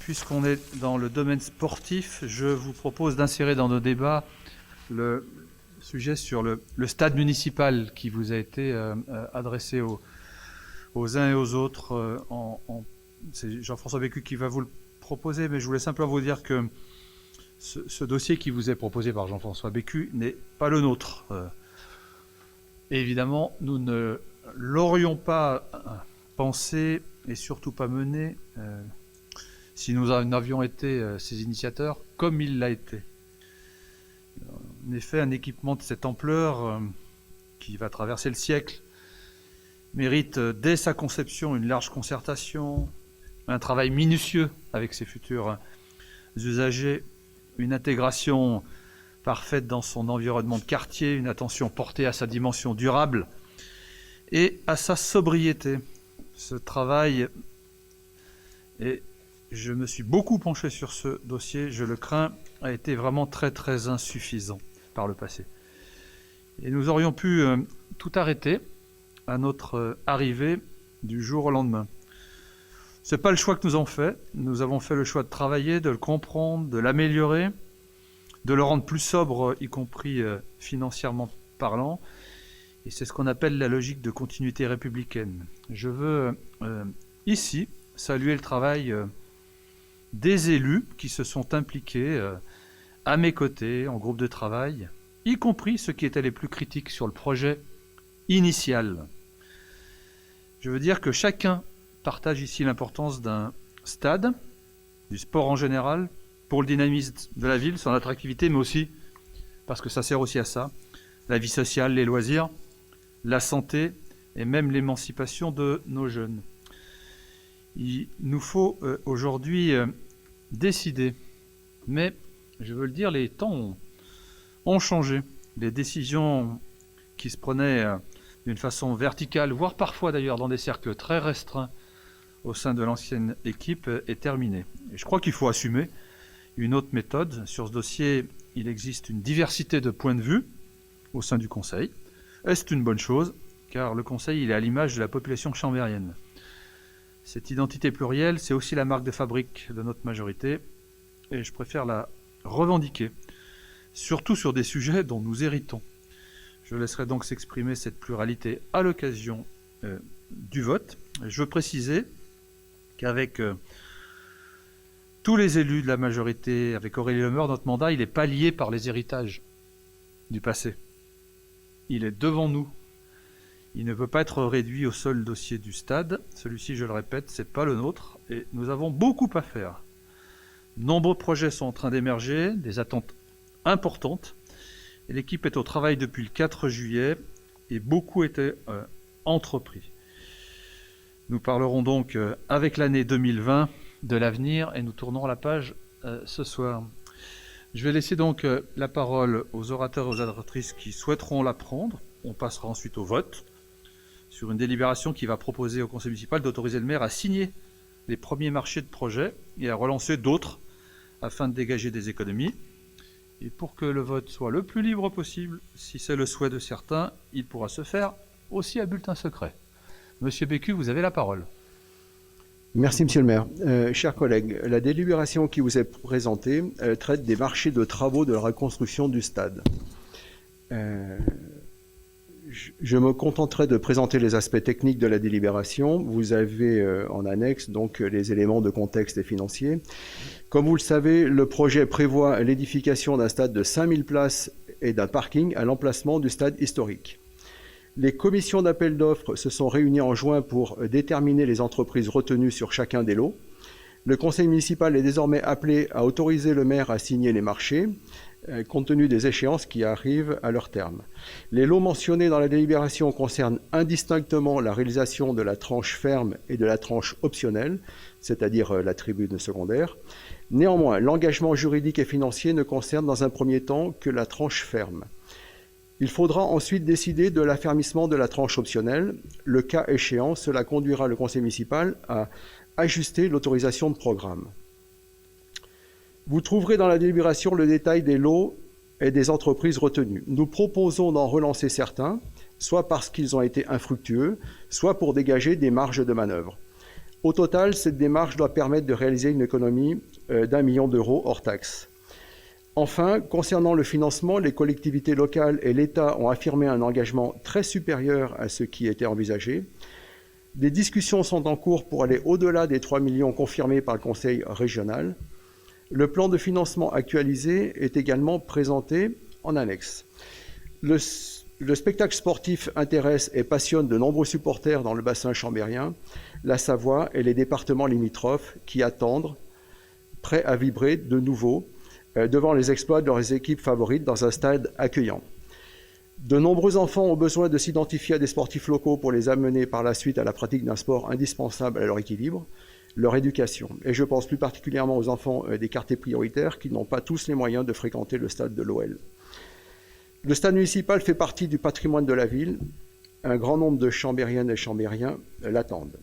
puisqu'on est dans le domaine sportif, je vous propose d'insérer dans nos débats le sujet sur le stade municipal qui vous a été adressé aux uns et aux autres. C'est Jean-François Bécu qui va vous le proposer, mais je voulais simplement vous dire que ce dossier qui vous est proposé par Jean-François Bécu n'est pas le nôtre. Et évidemment, nous ne l'aurions pas pensé et surtout pas mené si nous n'avions été ses initiateurs comme il l'a été. En effet, un équipement de cette ampleur qui va traverser le siècle mérite dès sa conception une large concertation, un travail minutieux avec ses futurs usagers, une intégration parfaite dans son environnement de quartier, une attention portée à sa dimension durable et à sa sobriété. Ce travail, et je me suis beaucoup penché sur ce dossier, je le crains, a été vraiment très très insuffisant par le passé. Et nous aurions pu tout arrêter à notre arrivée du jour au lendemain. Ce n'est pas le choix que nous avons fait. Nous avons fait le choix de travailler, de le comprendre, de l'améliorer, de le rendre plus sobre, y compris financièrement parlant. Et c'est ce qu'on appelle la logique de continuité républicaine. Je veux ici saluer le travail des élus qui se sont impliqués à mes côtés en groupe de travail, y compris ceux qui étaient les plus critiques sur le projet initial. Je veux dire que chacun partage ici l'importance d'un stade, du sport en général, pour le dynamisme de la ville, son attractivité, mais aussi, parce que ça sert aussi à ça, la vie sociale, les loisirs, la santé et même l'émancipation de nos jeunes. Il nous faut aujourd'hui décider, mais je veux le dire, les temps ont changé. Les décisions qui se prenaient d'une façon verticale, voire parfois d'ailleurs dans des cercles très restreints au sein de l'ancienne équipe, est terminée. Et je crois qu'il faut assumer une autre méthode. Sur ce dossier, il existe une diversité de points de vue au sein du Conseil. Et c'est une bonne chose, car le Conseil il est à l'image de la population chambérienne. Cette identité plurielle, c'est aussi la marque de fabrique de notre majorité, et je préfère la revendiquer, surtout sur des sujets dont nous héritons. Je laisserai donc s'exprimer cette pluralité à l'occasion du vote. Je veux préciser qu'avec tous les élus de la majorité, avec Aurélie Lemeur, notre mandat, il n'est pas lié par les héritages du passé. Il est devant nous. Il ne peut pas être réduit au seul dossier du stade. Celui-ci, je le répète, ce n'est pas le nôtre et nous avons beaucoup à faire. Nombreux projets sont en train d'émerger, des attentes importantes. Et l'équipe est au travail depuis le 4 juillet et beaucoup étaient entrepris. Nous parlerons donc avec l'année 2020 de l'avenir et nous tournerons la page ce soir. Je vais laisser donc la parole aux orateurs et aux oratrices qui souhaiteront la prendre. On passera ensuite au vote sur une délibération qui va proposer au conseil municipal d'autoriser le maire à signer les premiers marchés de projets et à relancer d'autres afin de dégager des économies. Et pour que le vote soit le plus libre possible, si c'est le souhait de certains, il pourra se faire aussi à bulletin secret. Monsieur Bécu, vous avez la parole. Merci, Monsieur le maire. Chers collègues, la délibération qui vous est présentée traite des marchés de travaux de la reconstruction du stade. Je me contenterai de présenter les aspects techniques de la délibération. Vous avez en annexe donc les éléments de contexte et financiers. Comme vous le savez, le projet prévoit l'édification d'un stade de 5000 places et d'un parking à l'emplacement du stade historique. Les commissions d'appel d'offres se sont réunies en juin pour déterminer les entreprises retenues sur chacun des lots. Le conseil municipal est désormais appelé à autoriser le maire à signer les marchés, compte tenu des échéances qui arrivent à leur terme. Les lots mentionnés dans la délibération concernent indistinctement la réalisation de la tranche ferme et de la tranche optionnelle, c'est-à-dire la tribune secondaire. Néanmoins, l'engagement juridique et financier ne concerne dans un premier temps que la tranche ferme. Il faudra ensuite décider de l'affermissement de la tranche optionnelle. Le cas échéant, cela conduira le conseil municipal à ajuster l'autorisation de programme. Vous trouverez dans la délibération le détail des lots et des entreprises retenues. Nous proposons d'en relancer certains, soit parce qu'ils ont été infructueux, soit pour dégager des marges de manœuvre. Au total, cette démarche doit permettre de réaliser une économie d'1 million d'euros hors taxes. Enfin, concernant le financement, les collectivités locales et l'État ont affirmé un engagement très supérieur à ce qui était envisagé. Des discussions sont en cours pour aller au-delà des 3 millions confirmés par le Conseil régional. Le plan de financement actualisé est également présenté en annexe. Le spectacle sportif intéresse et passionne de nombreux supporters dans le bassin chambérien, la Savoie et les départements limitrophes qui attendent, prêts à vibrer de nouveau, devant les exploits de leurs équipes favorites dans un stade accueillant. De nombreux enfants ont besoin de s'identifier à des sportifs locaux pour les amener par la suite à la pratique d'un sport indispensable à leur équilibre, leur éducation. Et je pense plus particulièrement aux enfants des quartiers prioritaires qui n'ont pas tous les moyens de fréquenter le stade de l'OL. Le stade municipal fait partie du patrimoine de la ville. Un grand nombre de chambériennes et chambériens l'attendent.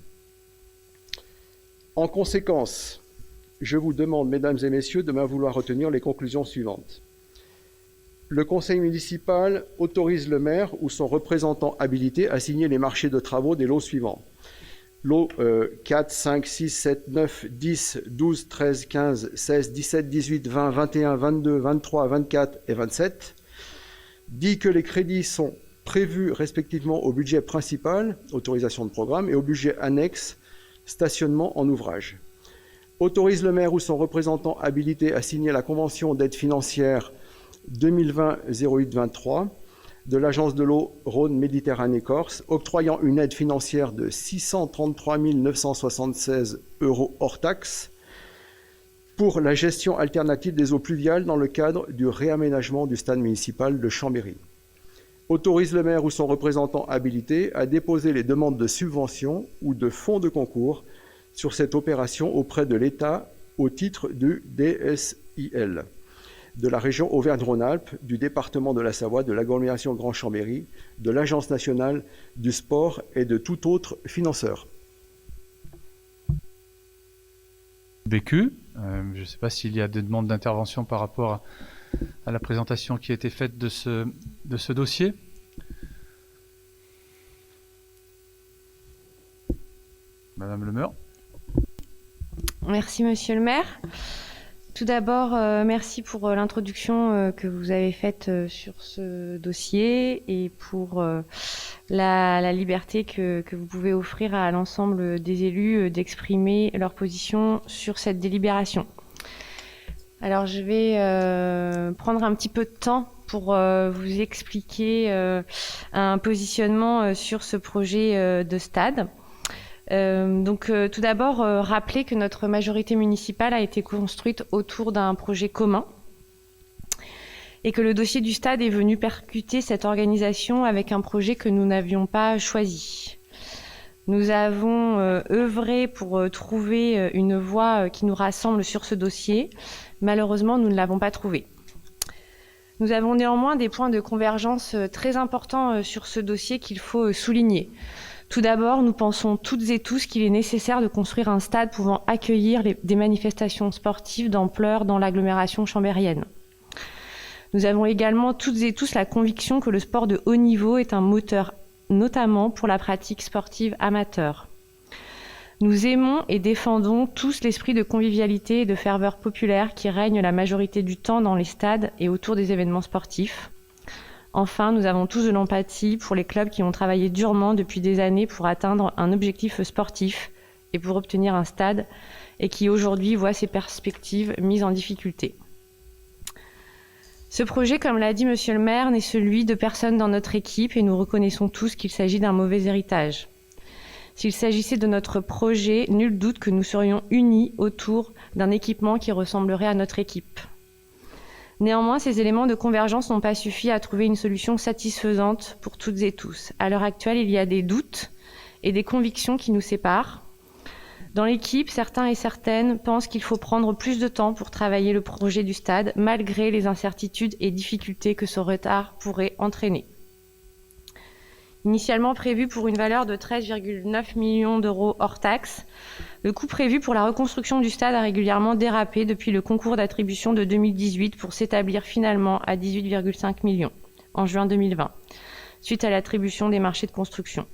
En conséquence, je vous demande, mesdames et messieurs, de bien vouloir retenir les conclusions suivantes. Le conseil municipal autorise le maire ou son représentant habilité à signer les marchés de travaux des lots suivants. Lots 4, 5, 6, 7, 9, 10, 12, 13, 15, 16, 17, 18, 20, 21, 22, 23, 24 et 27. Dit que les crédits sont prévus respectivement au budget principal, autorisation de programme, et au budget annexe, stationnement en ouvrage. Autorise le maire ou son représentant habilité à signer la convention d'aide financière 2020-08-23 de l'Agence de l'eau Rhône-Méditerranée-Corse, octroyant une aide financière de 633 976 € hors taxes pour la gestion alternative des eaux pluviales dans le cadre du réaménagement du stade municipal de Chambéry. Autorise le maire ou son représentant habilité à déposer les demandes de subvention ou de fonds de concours sur cette opération auprès de l'État au titre du DSIL, de la région Auvergne-Rhône-Alpes, du département de la Savoie, de l'agglomération Grand Chambéry, de l'Agence nationale du sport et de tout autre financeur. BQ, je ne sais pas s'il y a des demandes d'intervention par rapport à la présentation qui a été faite de ce dossier. Madame Le Meur. Merci, Monsieur le maire. Tout d'abord, merci pour l'introduction que vous avez faite sur ce dossier et pour la liberté que vous pouvez offrir à l'ensemble des élus d'exprimer leur position sur cette délibération. Alors, je vais prendre un petit peu de temps pour vous expliquer un positionnement sur ce projet de stade. Tout d'abord, rappeler que notre majorité municipale a été construite autour d'un projet commun et que le dossier du stade est venu percuter cette organisation avec un projet que nous n'avions pas choisi. Nous avons œuvré pour trouver une voie qui nous rassemble sur ce dossier. Malheureusement, nous ne l'avons pas trouvé. Nous avons néanmoins des points de convergence très importants sur ce dossier qu'il faut souligner. Tout d'abord, nous pensons toutes et tous qu'il est nécessaire de construire un stade pouvant accueillir des manifestations sportives d'ampleur dans l'agglomération chambérienne. Nous avons également toutes et tous la conviction que le sport de haut niveau est un moteur, notamment pour la pratique sportive amateur. Nous aimons et défendons tous l'esprit de convivialité et de ferveur populaire qui règne la majorité du temps dans les stades et autour des événements sportifs. Enfin, nous avons tous de l'empathie pour les clubs qui ont travaillé durement depuis des années pour atteindre un objectif sportif et pour obtenir un stade et qui aujourd'hui voient ses perspectives mises en difficulté. Ce projet, comme l'a dit Monsieur le maire, n'est celui de personne dans notre équipe et nous reconnaissons tous qu'il s'agit d'un mauvais héritage. S'il s'agissait de notre projet, nul doute que nous serions unis autour d'un équipement qui ressemblerait à notre équipe. Néanmoins, ces éléments de convergence n'ont pas suffi à trouver une solution satisfaisante pour toutes et tous. À l'heure actuelle, il y a des doutes et des convictions qui nous séparent. Dans l'équipe, certains et certaines pensent qu'il faut prendre plus de temps pour travailler le projet du stade, malgré les incertitudes et difficultés que ce retard pourrait entraîner. Initialement prévu pour une valeur de 13,9 millions d'euros hors taxes, le coût prévu pour la reconstruction du stade a régulièrement dérapé depuis le concours d'attribution de 2018 pour s'établir finalement à 18,5 millions en juin 2020, suite à l'attribution des marchés de construction.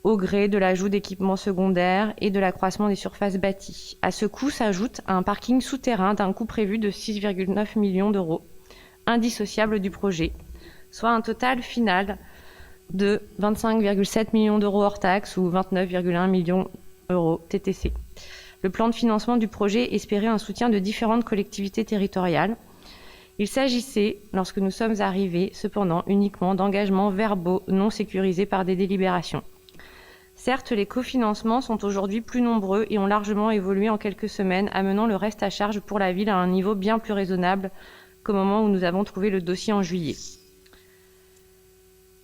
au gré de l'ajout d'équipements secondaires et de l'accroissement des surfaces bâties. À ce coût s'ajoute un parking souterrain d'un coût prévu de 6,9 millions d'euros, indissociable du projet, soit un total final de 25,7 millions d'euros hors taxes ou 29,1 millions d'euros TTC. Le plan de financement du projet espérait un soutien de différentes collectivités territoriales. Il s'agissait, lorsque nous sommes arrivés, cependant uniquement d'engagements verbaux non sécurisés par des délibérations. Certes, les cofinancements sont aujourd'hui plus nombreux et ont largement évolué en quelques semaines, amenant le reste à charge pour la ville à un niveau bien plus raisonnable qu'au moment où nous avons trouvé le dossier en juillet.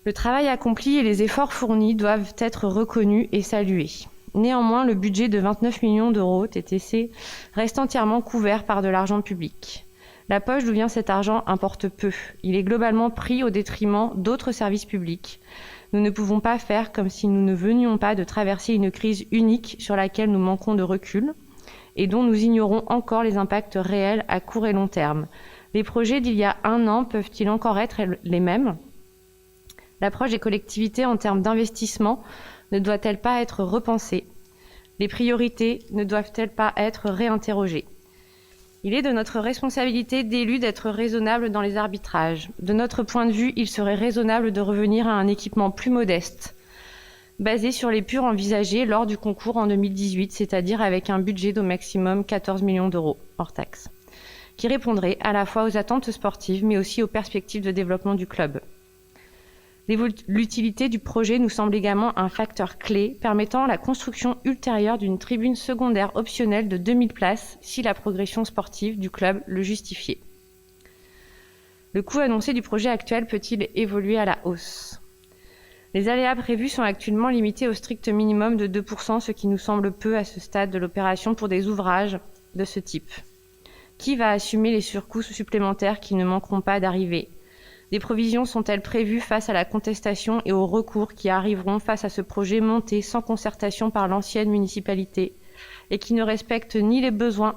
Le travail accompli et les efforts fournis doivent être reconnus et salués. Néanmoins, le budget de 29 millions d'euros TTC reste entièrement couvert par de l'argent public. La poche d'où vient cet argent importe peu. Il est globalement pris au détriment d'autres services publics. Nous ne pouvons pas faire comme si nous ne venions pas de traverser une crise unique sur laquelle nous manquons de recul et dont nous ignorons encore les impacts réels à court et long terme. Les projets d'il y a un an peuvent-ils encore être les mêmes ? L'approche des collectivités en termes d'investissement ne doit-elle pas être repensée ? Les priorités ne doivent-elles pas être réinterrogées ? Il est de notre responsabilité d'élus d'être raisonnables dans les arbitrages. De notre point de vue, il serait raisonnable de revenir à un équipement plus modeste, basé sur les purs envisagés lors du concours en 2018, c'est-à-dire avec un budget d'au maximum 14 millions d'euros hors taxes, qui répondrait à la fois aux attentes sportives, mais aussi aux perspectives de développement du club. L'utilité du projet nous semble également un facteur clé permettant la construction ultérieure d'une tribune secondaire optionnelle de 2000 places si la progression sportive du club le justifiait. Le coût annoncé du projet actuel peut-il évoluer à la hausse ? Les aléas prévus sont actuellement limités au strict minimum de 2%, ce qui nous semble peu à ce stade de l'opération pour des ouvrages de ce type. Qui va assumer les surcoûts supplémentaires qui ne manqueront pas d'arriver ? Des provisions sont-elles prévues face à la contestation et aux recours qui arriveront face à ce projet monté sans concertation par l'ancienne municipalité et qui ne respecte ni les besoins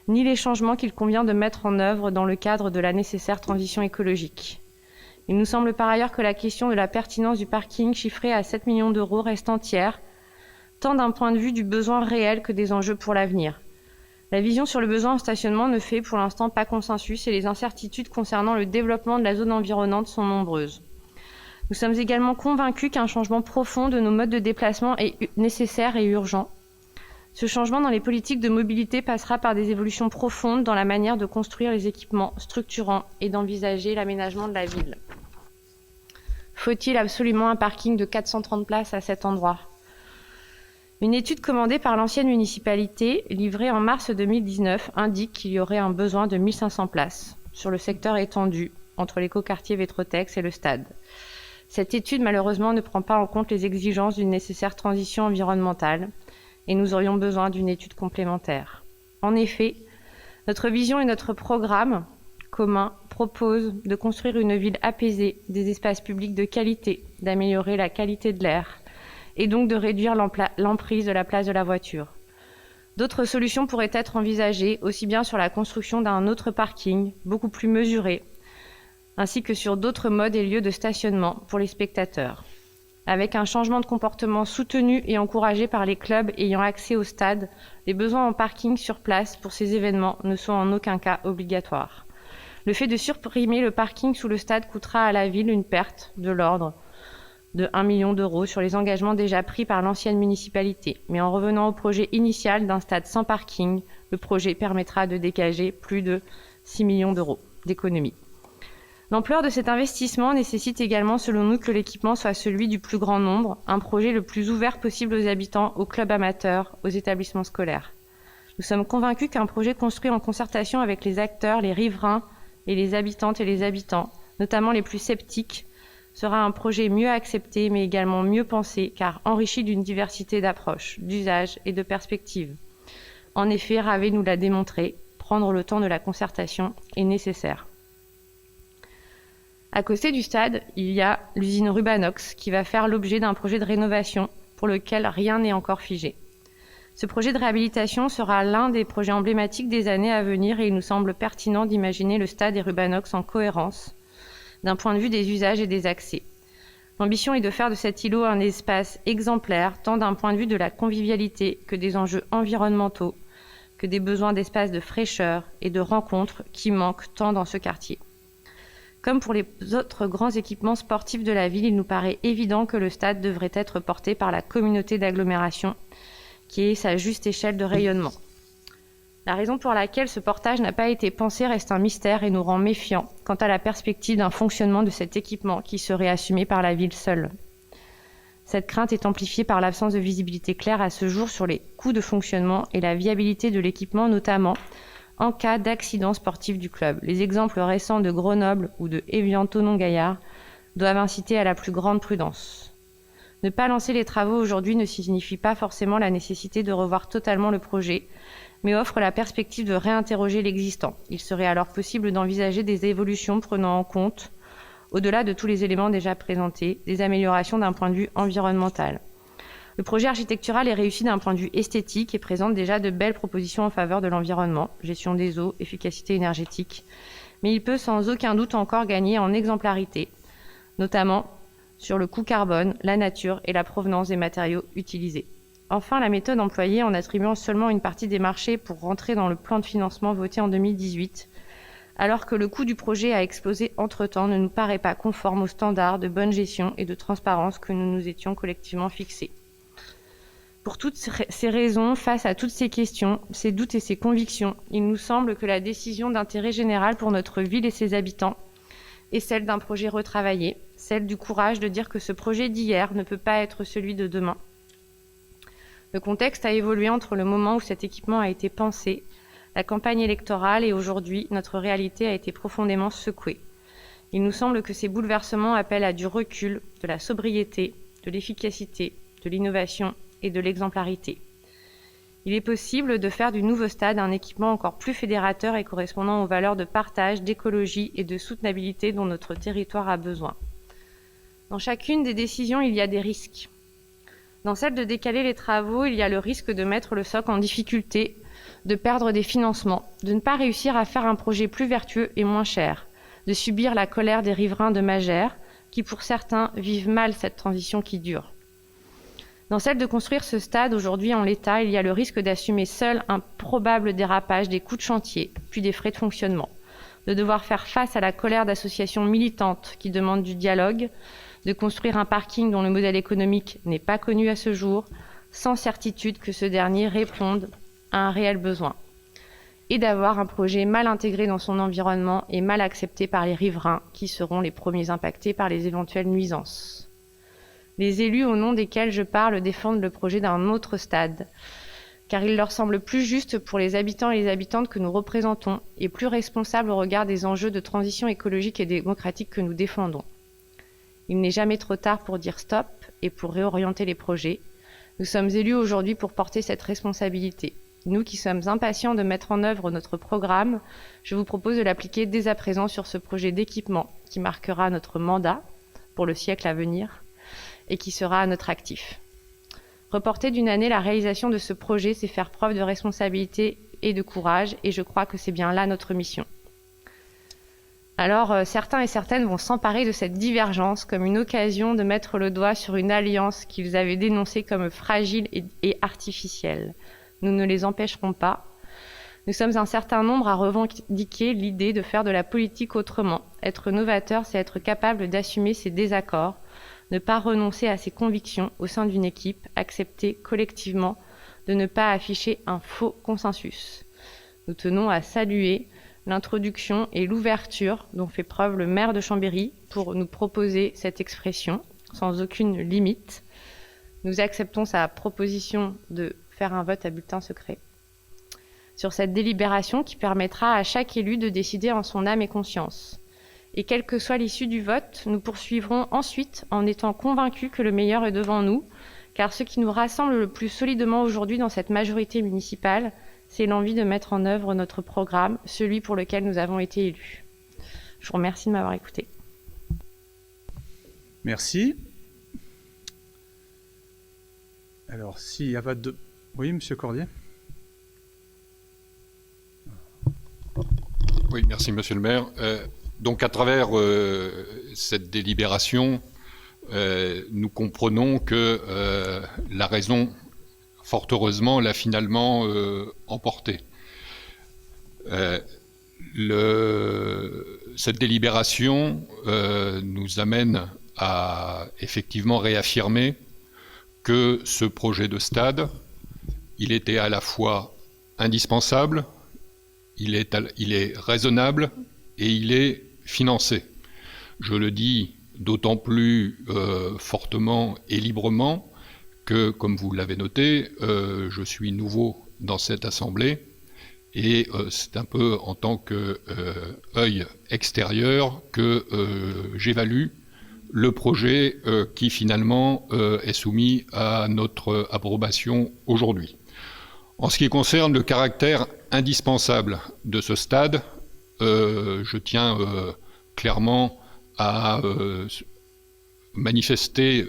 ni les changements qu'il convient de mettre en œuvre dans le cadre de la nécessaire transition écologique. Il nous semble par ailleurs que la question de la pertinence du parking chiffré à 7 millions d'euros reste entière, tant d'un point de vue du besoin réel que des enjeux pour l'avenir. La vision sur le besoin en stationnement ne fait pour l'instant pas consensus et les incertitudes concernant le développement de la zone environnante sont nombreuses. Nous sommes également convaincus qu'un changement profond de nos modes de déplacement est nécessaire et urgent. Ce changement dans les politiques de mobilité passera par des évolutions profondes dans la manière de construire les équipements structurants et d'envisager l'aménagement de la ville. Faut-il absolument un parking de 430 places à cet endroit ? Une étude commandée par l'ancienne municipalité, livrée en mars 2019, indique qu'il y aurait un besoin de 1500 places sur le secteur étendu entre l'écoquartier Vétrotex et le stade. Cette étude, malheureusement, ne prend pas en compte les exigences d'une nécessaire transition environnementale et nous aurions besoin d'une étude complémentaire. En effet, notre vision et notre programme commun proposent de construire une ville apaisée, des espaces publics de qualité, d'améliorer la qualité de l'air, et donc de réduire l'emprise de la place de la voiture. D'autres solutions pourraient être envisagées, aussi bien sur la construction d'un autre parking, beaucoup plus mesuré, ainsi que sur d'autres modes et lieux de stationnement pour les spectateurs. Avec un changement de comportement soutenu et encouragé par les clubs ayant accès au stade, les besoins en parking sur place pour ces événements ne sont en aucun cas obligatoires. Le fait de supprimer le parking sous le stade coûtera à la ville une perte de l'ordre de 1 million d'euros sur les engagements déjà pris par l'ancienne municipalité. Mais en revenant au projet initial d'un stade sans parking, le projet permettra de dégager plus de 6 millions d'euros d'économies. L'ampleur de cet investissement nécessite également, selon nous, que l'équipement soit celui du plus grand nombre, un projet le plus ouvert possible aux habitants, aux clubs amateurs, aux établissements scolaires. Nous sommes convaincus qu'un projet construit en concertation avec les acteurs, les riverains et les habitantes et les habitants, notamment les plus sceptiques, sera un projet mieux accepté, mais également mieux pensé, car enrichi d'une diversité d'approches, d'usages et de perspectives. En effet, Ravet nous l'a démontré, prendre le temps de la concertation est nécessaire. À côté du stade, il y a l'usine Rubanox, qui va faire l'objet d'un projet de rénovation pour lequel rien n'est encore figé. Ce projet de réhabilitation sera l'un des projets emblématiques des années à venir et il nous semble pertinent d'imaginer le stade et Rubanox en cohérence, d'un point de vue des usages et des accès. L'ambition est de faire de cet îlot un espace exemplaire, tant d'un point de vue de la convivialité que des enjeux environnementaux, que des besoins d'espace de fraîcheur et de rencontres qui manquent tant dans ce quartier. Comme pour les autres grands équipements sportifs de la ville, il nous paraît évident que le stade devrait être porté par la communauté d'agglomération, qui est sa juste échelle de rayonnement. La raison pour laquelle ce portage n'a pas été pensé reste un mystère et nous rend méfiants quant à la perspective d'un fonctionnement de cet équipement qui serait assumé par la ville seule. Cette crainte est amplifiée par l'absence de visibilité claire à ce jour sur les coûts de fonctionnement et la viabilité de l'équipement, notamment en cas d'accident sportif du club. Les exemples récents de Grenoble ou de Évian-Thonon-Gaillard doivent inciter à la plus grande prudence. Ne pas lancer les travaux aujourd'hui ne signifie pas forcément la nécessité de revoir totalement le projet, mais offre la perspective de réinterroger l'existant. Il serait alors possible d'envisager des évolutions prenant en compte, au-delà de tous les éléments déjà présentés, des améliorations d'un point de vue environnemental. Le projet architectural est réussi d'un point de vue esthétique et présente déjà de belles propositions en faveur de l'environnement, gestion des eaux, efficacité énergétique, mais il peut sans aucun doute encore gagner en exemplarité, notamment sur le coût carbone, la nature et la provenance des matériaux utilisés. Enfin, la méthode employée en attribuant seulement une partie des marchés pour rentrer dans le plan de financement voté en 2018, alors que le coût du projet a explosé entre-temps, ne nous paraît pas conforme aux standards de bonne gestion et de transparence que nous nous étions collectivement fixés. Pour toutes ces raisons, face à toutes ces questions, ces doutes et ces convictions, il nous semble que la décision d'intérêt général pour notre ville et ses habitants est celle d'un projet retravaillé, celle du courage de dire que ce projet d'hier ne peut pas être celui de demain. Le contexte a évolué entre le moment où cet équipement a été pensé, la campagne électorale et aujourd'hui, notre réalité a été profondément secouée. Il nous semble que ces bouleversements appellent à du recul, de la sobriété, de l'efficacité, de l'innovation et de l'exemplarité. Il est possible de faire du nouveau stade un équipement encore plus fédérateur et correspondant aux valeurs de partage, d'écologie et de soutenabilité dont notre territoire a besoin. Dans chacune des décisions, il y a des risques. Dans celle de décaler les travaux, il y a le risque de mettre le socle en difficulté, de perdre des financements, de ne pas réussir à faire un projet plus vertueux et moins cher, de subir la colère des riverains de Magère, qui pour certains vivent mal cette transition qui dure. Dans celle de construire ce stade aujourd'hui en l'état, il y a le risque d'assumer seul un probable dérapage des coûts de chantier, puis des frais de fonctionnement, de devoir faire face à la colère d'associations militantes qui demandent du dialogue, de construire un parking dont le modèle économique n'est pas connu à ce jour, sans certitude que ce dernier réponde à un réel besoin, et d'avoir un projet mal intégré dans son environnement et mal accepté par les riverains qui seront les premiers impactés par les éventuelles nuisances. Les élus au nom desquels je parle défendent le projet d'un autre stade, car il leur semble plus juste pour les habitants et les habitantes que nous représentons et plus responsable au regard des enjeux de transition écologique et démocratique que nous défendons. Il n'est jamais trop tard pour dire stop et pour réorienter les projets. Nous sommes élus aujourd'hui pour porter cette responsabilité. Nous qui sommes impatients de mettre en œuvre notre programme, je vous propose de l'appliquer dès à présent sur ce projet d'équipement qui marquera notre mandat pour le siècle à venir et qui sera à notre actif. Reporter d'une année la réalisation de ce projet, c'est faire preuve de responsabilité et de courage, et je crois que c'est bien là notre mission. Alors, certains et certaines vont s'emparer de cette divergence comme une occasion de mettre le doigt sur une alliance qu'ils avaient dénoncée comme fragile et artificielle. Nous ne les empêcherons pas. Nous sommes un certain nombre à revendiquer l'idée de faire de la politique autrement. Être novateur, c'est être capable d'assumer ses désaccords, ne pas renoncer à ses convictions au sein d'une équipe, accepter collectivement de ne pas afficher un faux consensus. Nous tenons à saluer l'introduction et l'ouverture dont fait preuve le maire de Chambéry pour nous proposer cette expression sans aucune limite. Nous acceptons sa proposition de faire un vote à bulletin secret sur cette délibération qui permettra à chaque élu de décider en son âme et conscience. Et quelle que soit l'issue du vote, nous poursuivrons ensuite en étant convaincus que le meilleur est devant nous, car ce qui nous rassemble le plus solidement aujourd'hui dans cette majorité municipale, c'est l'envie de mettre en œuvre notre programme, celui pour lequel nous avons été élus. Je vous remercie de m'avoir écouté. Merci. Alors, s'il y a pas de... Oui, Monsieur Cordier. Oui, merci Monsieur le maire. Donc à travers cette délibération, nous comprenons que la raison, fort heureusement, l'a finalement emporté. Cette délibération nous amène à effectivement réaffirmer que ce projet de stade, il était à la fois indispensable, il est raisonnable et il est financé. Je le dis d'autant plus fortement et librement que, comme vous l'avez noté, je suis nouveau dans cette assemblée et c'est un peu en tant qu'œil extérieur que j'évalue le projet qui finalement est soumis à notre approbation aujourd'hui. En ce qui concerne le caractère indispensable de ce stade, je tiens clairement à manifester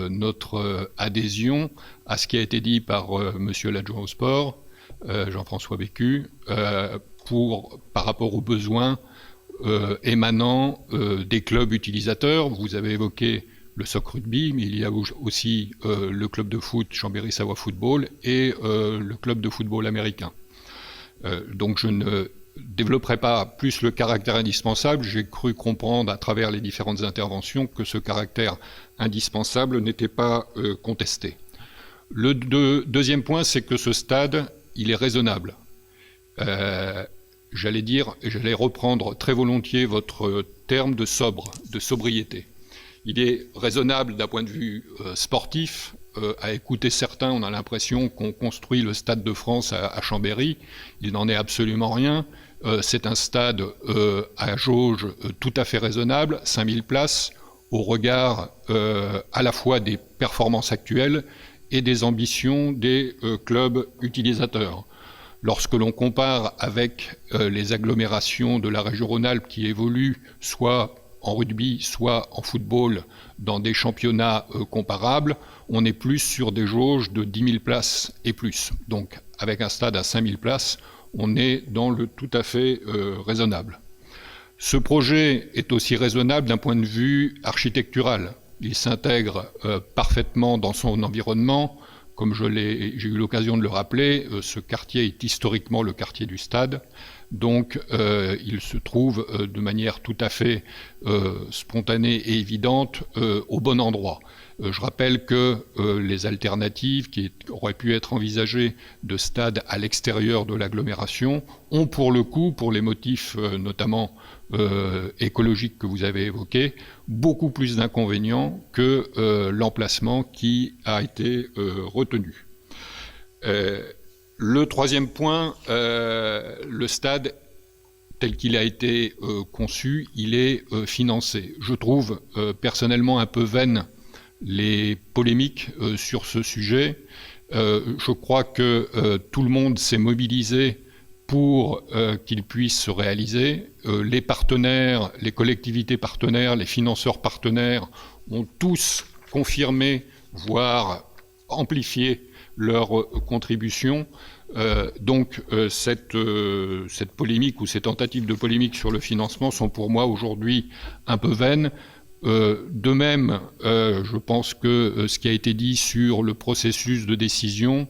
notre adhésion à ce qui a été dit par monsieur l'adjoint au sport, Jean-François Bécu, par rapport aux besoins émanant des clubs utilisateurs. Vous avez évoqué le SOC Rugby, mais il y a aussi le club de foot Chambéry-Savoie Football et le club de football américain. Donc je ne développerai pas plus le caractère indispensable. J'ai cru comprendre à travers les différentes interventions que ce caractère indispensable n'était pas contesté. Le deuxième point, c'est que ce stade, il est raisonnable. J'allais reprendre très volontiers votre terme de sobriété. Il est raisonnable d'un point de vue sportif. À écouter certains, on a l'impression qu'on construit le Stade de France à Chambéry. Il n'en est absolument rien. C'est un stade à jauge tout à fait raisonnable, 5000 places, au regard à la fois des performances actuelles et des ambitions des clubs utilisateurs. Lorsque l'on compare avec les agglomérations de la région Rhône-Alpes qui évoluent soit en rugby, soit en football dans des championnats comparables, on est plus sur des jauges de 10 000 places et plus. Donc avec un stade à 5 000 places, on est dans le tout à fait raisonnable. Ce projet est aussi raisonnable d'un point de vue architectural. Il s'intègre parfaitement dans son environnement. Comme j'ai eu l'occasion de le rappeler, ce quartier est historiquement le quartier du stade. Donc il se trouve de manière tout à fait spontanée et évidente au bon endroit. Je rappelle que les alternatives qui auraient pu être envisagées de stades à l'extérieur de l'agglomération ont pour le coup, pour les motifs notamment écologiques que vous avez évoqués, beaucoup plus d'inconvénients que l'emplacement qui a été retenu. Le troisième point, le stade tel qu'il a été conçu, il est financé. Je trouve personnellement un peu vaine les polémiques sur ce sujet. Je crois que tout le monde s'est mobilisé pour qu'il puisse se réaliser. Les partenaires, les collectivités partenaires, les financeurs partenaires ont tous confirmé, voire amplifié leur contribution. Donc cette polémique ou ces tentatives de polémique sur le financement sont pour moi aujourd'hui un peu vaines. De même, je pense que ce qui a été dit sur le processus de décision,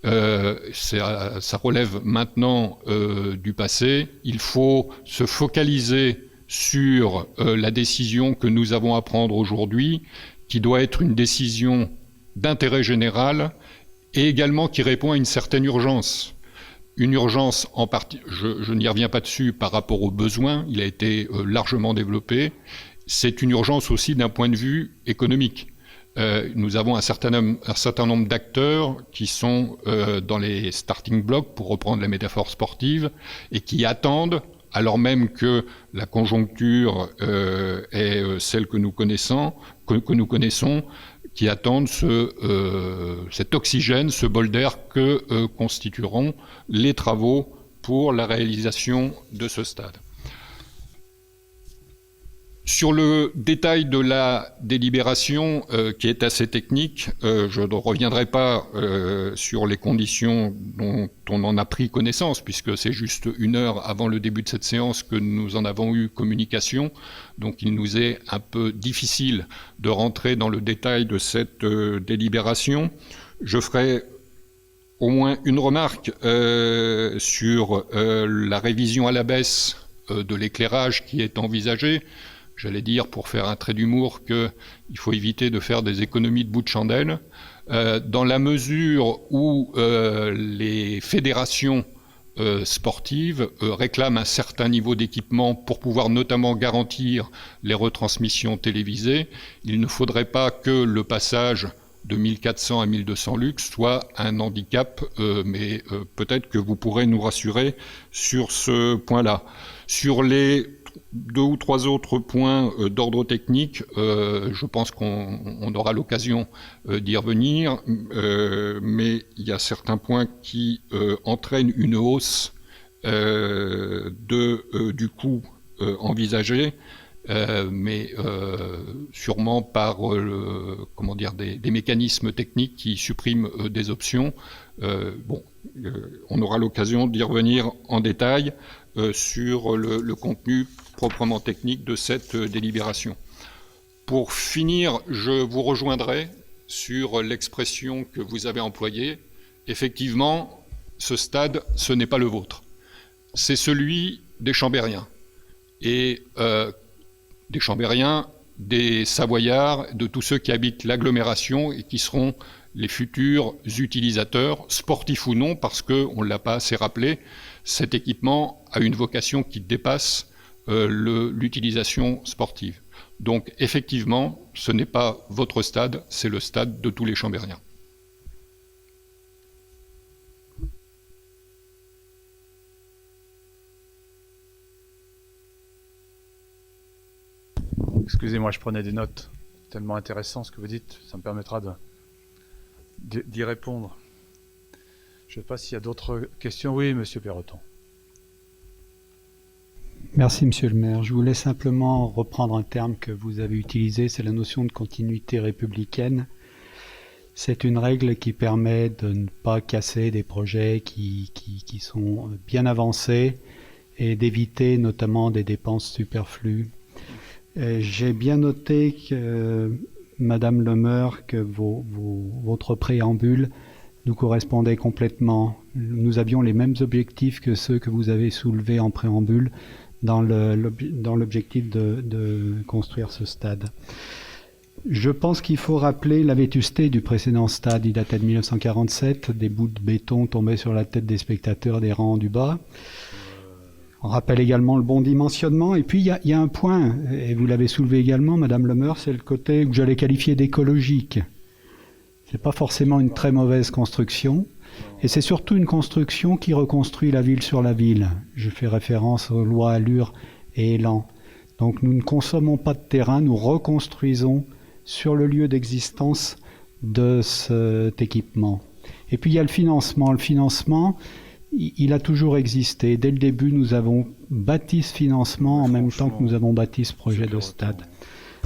ça relève maintenant du passé. Il faut se focaliser sur la décision que nous avons à prendre aujourd'hui, qui doit être une décision d'intérêt général et également qui répond à une certaine urgence. Une urgence en partie, je n'y reviens pas dessus par rapport aux besoins, il a été largement développé. C'est une urgence aussi d'un point de vue économique. Nous avons un certain nombre d'acteurs qui sont dans les starting blocks, pour reprendre la métaphore sportive, et qui attendent, alors même que la conjoncture est celle que nous connaissons, qui attendent cet oxygène, ce bol d'air que constitueront les travaux pour la réalisation de ce stade. Sur le détail de la délibération, qui est assez technique, je ne reviendrai pas sur les conditions dont on en a pris connaissance, puisque c'est juste 1 heure avant le début de cette séance que nous en avons eu communication. Donc il nous est un peu difficile de rentrer dans le détail de cette délibération. Je ferai au moins une remarque sur la révision à la baisse de l'éclairage qui est envisagée. J'allais dire, pour faire un trait d'humour, qu'il faut éviter de faire des économies de bout de chandelle. Dans la mesure où les fédérations sportives réclament un certain niveau d'équipement pour pouvoir notamment garantir les retransmissions télévisées, il ne faudrait pas que le passage de 1400 à 1200 lux soit un handicap, mais peut-être que vous pourrez nous rassurer sur ce point-là. Sur les 2 ou 3 autres points d'ordre technique, je pense qu'on aura l'occasion d'y revenir, mais il y a certains points qui entraînent une hausse du coût envisagé, mais sûrement par des mécanismes techniques qui suppriment des options. On aura l'occasion d'y revenir en détail sur le contenu proprement technique de cette délibération. Pour finir, je vous rejoindrai sur l'expression que vous avez employée. Effectivement, ce stade, ce n'est pas le vôtre. C'est celui des Chambériens. Et des Chambériens, des Savoyards, de tous ceux qui habitent l'agglomération et qui seront les futurs utilisateurs, sportifs ou non, parce qu'on ne l'a pas assez rappelé, cet équipement a une vocation qui dépasse l'utilisation sportive. Donc effectivement, ce n'est pas votre stade, c'est le stade de tous les Chambériens. Excusez-moi, je prenais des notes. Tellement intéressant ce que vous dites, ça me permettra d'y répondre. Je ne sais pas s'il y a d'autres questions. Oui, Monsieur Perroton. Merci, Monsieur le maire. Je voulais simplement reprendre un terme que vous avez utilisé, c'est la notion de continuité républicaine. C'est une règle qui permet de ne pas casser des projets qui sont bien avancés et d'éviter notamment des dépenses superflues. J'ai bien noté que, Madame le maire, que votre préambule nous correspondait complètement. Nous avions les mêmes objectifs que ceux que vous avez soulevés en préambule dans l'objectif de construire ce stade. Je pense qu'il faut rappeler la vétusté du précédent stade. Il datait de 1947, des bouts de béton tombaient sur la tête des spectateurs des rangs du bas. On rappelle également le bon dimensionnement. Et puis il y a un point, et vous l'avez soulevé également, Madame le maire, c'est le côté que j'allais qualifier d'écologique. C'est pas forcément une très mauvaise construction. Et c'est surtout une construction qui reconstruit la ville sur la ville. Je fais référence aux lois Allure et Élan. Donc nous ne consommons pas de terrain, nous reconstruisons sur le lieu d'existence de cet équipement. Et puis il y a le financement. Le financement, il a toujours existé. Dès le début, nous avons bâti ce financement en même temps que nous avons bâti ce projet de stade.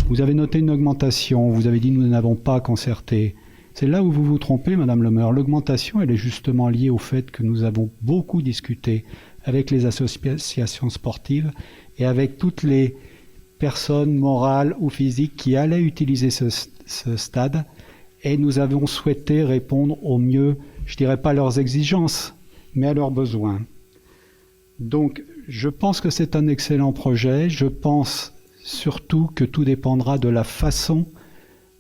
Vous avez noté une augmentation, vous avez dit nous n'avons pas concerté. C'est là où vous vous trompez, Madame le maire. L'augmentation, elle est justement liée au fait que nous avons beaucoup discuté avec les associations sportives et avec toutes les personnes morales ou physiques qui allaient utiliser ce stade. Et nous avons souhaité répondre au mieux, je dirais pas à leurs exigences, mais à leurs besoins. Donc, je pense que c'est un excellent projet. Je pense surtout que tout dépendra de la façon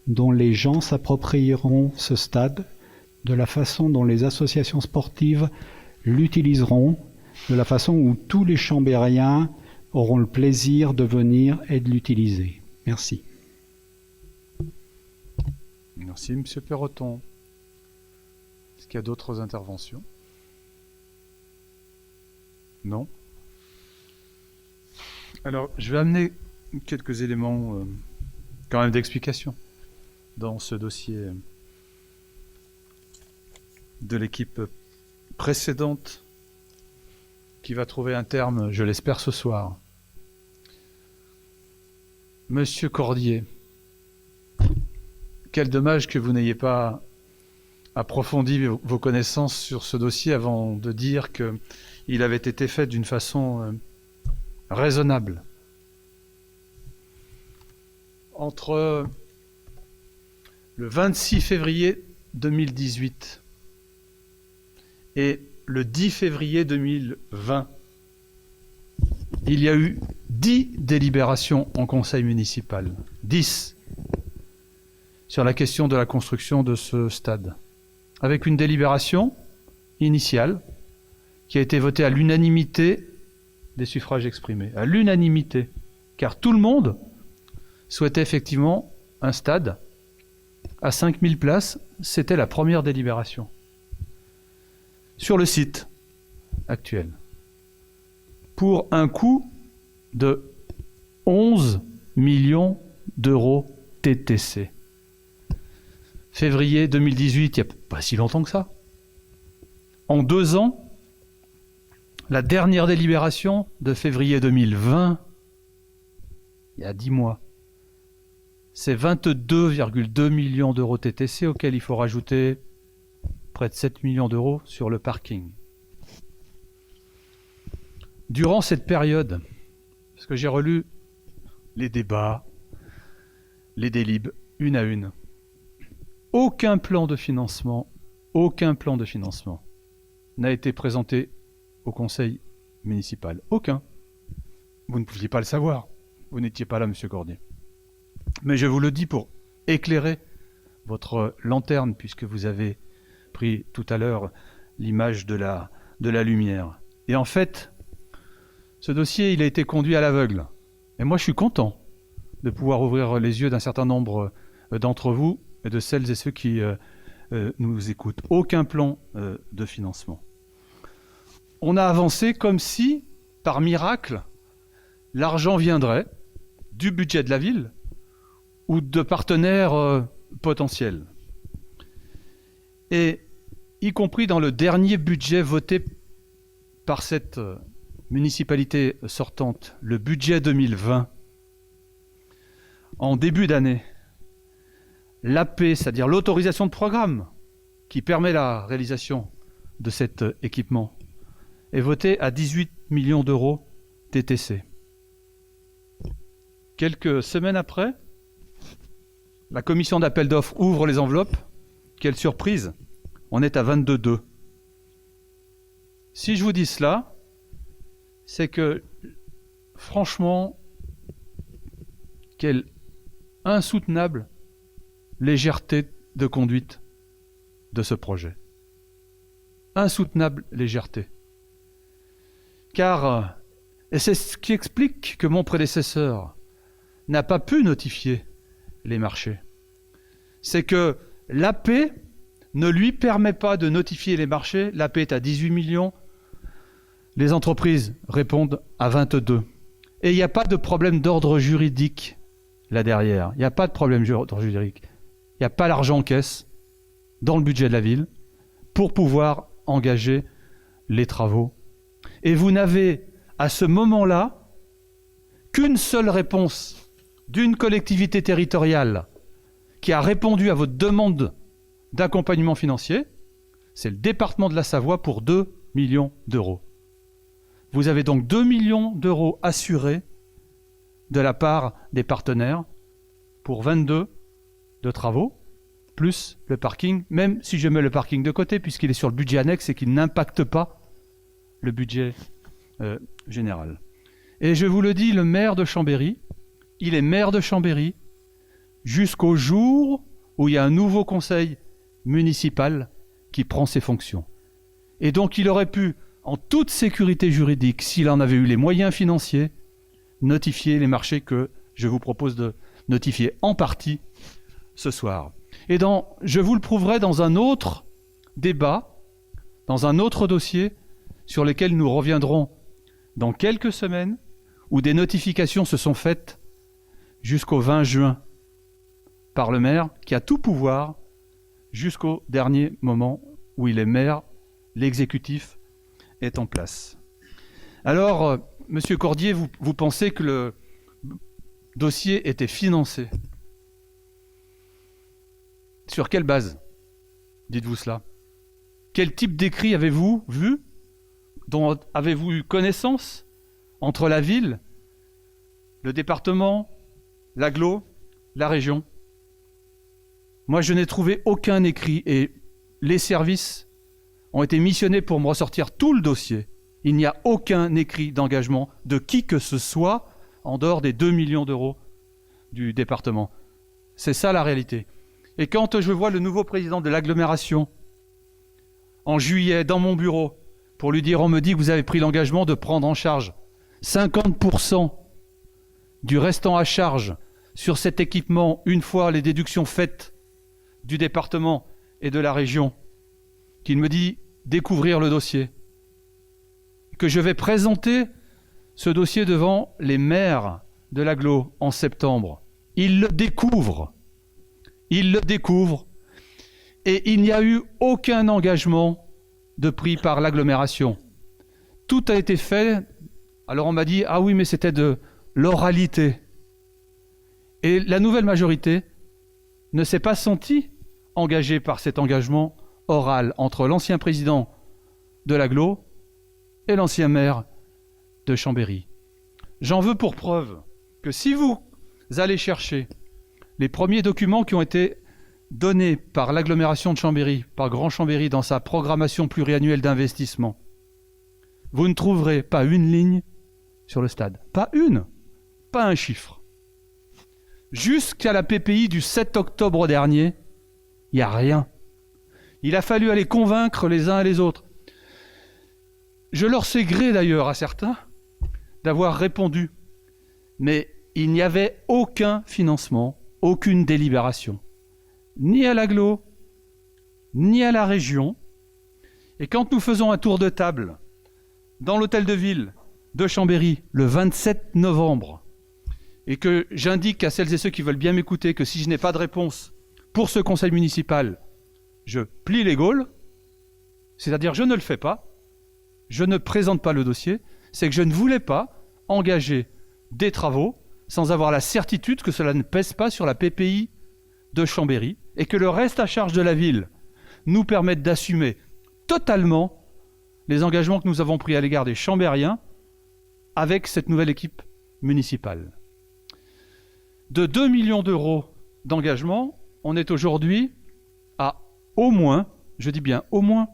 dont les gens s'approprieront ce stade, de la façon dont les associations sportives l'utiliseront, de la façon où tous les Chambériens auront le plaisir de venir et de l'utiliser. Merci. Merci, Monsieur Perroton. Est-ce qu'il y a d'autres interventions? Non? Alors, je vais amener quelques éléments quand même d'explication dans ce dossier de l'équipe précédente qui va trouver un terme, je l'espère, ce soir. Monsieur Cordier, quel dommage que vous n'ayez pas approfondi vos connaissances sur ce dossier avant de dire qu'il avait été fait d'une façon raisonnable. Entre le 26 février 2018 et le 10 février 2020, il y a eu 10 délibérations en conseil municipal. 10 sur la question de la construction de ce stade. Avec une délibération initiale qui a été votée à l'unanimité des suffrages exprimés. À l'unanimité. Car tout le monde souhaitait effectivement un stade à 5000 places. C'était la première délibération. Sur le site actuel. Pour un coût de 11 millions d'euros TTC. Février 2018, il n'y a pas si longtemps que ça. En 2 ans, la dernière délibération de février 2020, il y a 10 mois, c'est 22,2 millions d'euros TTC auxquels il faut rajouter près de 7 millions d'euros sur le parking. Durant cette période, parce que j'ai relu les débats, les délibes, une à une, aucun plan de financement n'a été présenté au conseil municipal. Aucun. Vous ne pouviez pas le savoir. Vous n'étiez pas là, monsieur Cordier. Mais je vous le dis pour éclairer votre lanterne, puisque vous avez pris tout à l'heure l'image de la lumière. Et en fait, ce dossier, il a été conduit à l'aveugle. Et moi, je suis content de pouvoir ouvrir les yeux d'un certain nombre d'entre vous et de celles et ceux qui nous écoutent. Aucun plan de financement. On a avancé comme si, par miracle, l'argent viendrait du budget de la ville ou de partenaires potentiels. Et y compris dans le dernier budget voté par cette municipalité sortante, le budget 2020, en début d'année, l'AP, c'est-à-dire l'autorisation de programme qui permet la réalisation de cet équipement, est votée à 18 millions d'euros TTC. Quelques semaines après, la commission d'appel d'offres ouvre les enveloppes. Quelle surprise, on est à 22,2. Si je vous dis cela, c'est que, franchement, quelle insoutenable légèreté de conduite de ce projet. Insoutenable légèreté. Car, et c'est ce qui explique que mon prédécesseur n'a pas pu notifier les marchés, c'est que l'AP ne lui permet pas de notifier les marchés. L'AP est à 18 millions, les entreprises répondent à 22. Et il n'y a pas de problème d'ordre juridique là derrière. Il n'y a pas de problème d'ordre juridique. Il n'y a pas l'argent en caisse dans le budget de la ville pour pouvoir engager les travaux. Et vous n'avez à ce moment-là qu'une seule réponse d'une collectivité territoriale qui a répondu à votre demande d'accompagnement financier, c'est le département de la Savoie pour 2 millions d'euros. Vous avez donc 2 millions d'euros assurés de la part des partenaires pour 22 de travaux, plus le parking, même si je mets le parking de côté, puisqu'il est sur le budget annexe et qu'il n'impacte pas le budget général. Et je vous le dis, le maire de Chambéry, il est maire de Chambéry jusqu'au jour où il y a un nouveau conseil municipal qui prend ses fonctions. Et donc il aurait pu, en toute sécurité juridique, s'il en avait eu les moyens financiers, notifier les marchés que je vous propose de notifier en partie ce soir. Et je vous le prouverai dans un autre débat, dans un autre dossier sur lequel nous reviendrons dans quelques semaines, où des notifications se sont faites jusqu'au 20 juin par le maire qui a tout pouvoir jusqu'au dernier moment où il est maire, l'exécutif est en place. Alors, Monsieur Cordier, vous pensez que dossier était financé. Sur quelle base? Dites-vous cela. Quel type d'écrit avez-vous vu? Dont avez-vous eu connaissance entre la ville, le département, l'agglo, la région? Moi, je n'ai trouvé aucun écrit et les services ont été missionnés pour me ressortir tout le dossier. Il n'y a aucun écrit d'engagement de qui que ce soit en dehors des 2 millions d'euros du département. C'est ça la réalité. Et quand je vois le nouveau président de l'agglomération en juillet dans mon bureau pour lui dire, on me dit que vous avez pris l'engagement de prendre en charge 50% du restant à charge sur cet équipement une fois les déductions faites du département et de la région, qu'il me dit découvrir le dossier, que je vais présenter ce dossier devant les maires de l'agglo en septembre. Ils le découvrent. Ils le découvrent. Et il n'y a eu aucun engagement de pris par l'agglomération. Tout a été fait. Alors on m'a dit, ah oui, mais c'était de l'oralité. Et la nouvelle majorité ne s'est pas sentie engagée par cet engagement oral entre l'ancien président de l'agglo et l'ancien maire de Chambéry. J'en veux pour preuve que si vous allez chercher les premiers documents qui ont été donnés par l'agglomération de Chambéry, par Grand Chambéry dans sa programmation pluriannuelle d'investissement, vous ne trouverez pas une ligne sur le stade. Pas une, pas un chiffre. Jusqu'à la PPI du 7 octobre dernier, il n'y a rien. Il a fallu aller convaincre les uns et les autres. Je leur sais gré d'ailleurs à certains d'avoir répondu, mais il n'y avait aucun financement, aucune délibération, ni à l'agglo, ni à la région. Et quand nous faisons un tour de table dans l'hôtel de ville de Chambéry le 27 novembre, et que j'indique à celles et ceux qui veulent bien m'écouter que si je n'ai pas de réponse pour ce conseil municipal, je plie les gaules, c'est-à-dire je ne le fais pas, je ne présente pas le dossier, c'est que je ne voulais pas engager des travaux sans avoir la certitude que cela ne pèse pas sur la PPI de Chambéry et que le reste à charge de la ville nous permette d'assumer totalement les engagements que nous avons pris à l'égard des Chambériens avec cette nouvelle équipe municipale. De 2 millions d'euros d'engagement, on est aujourd'hui à au moins, je dis bien au moins,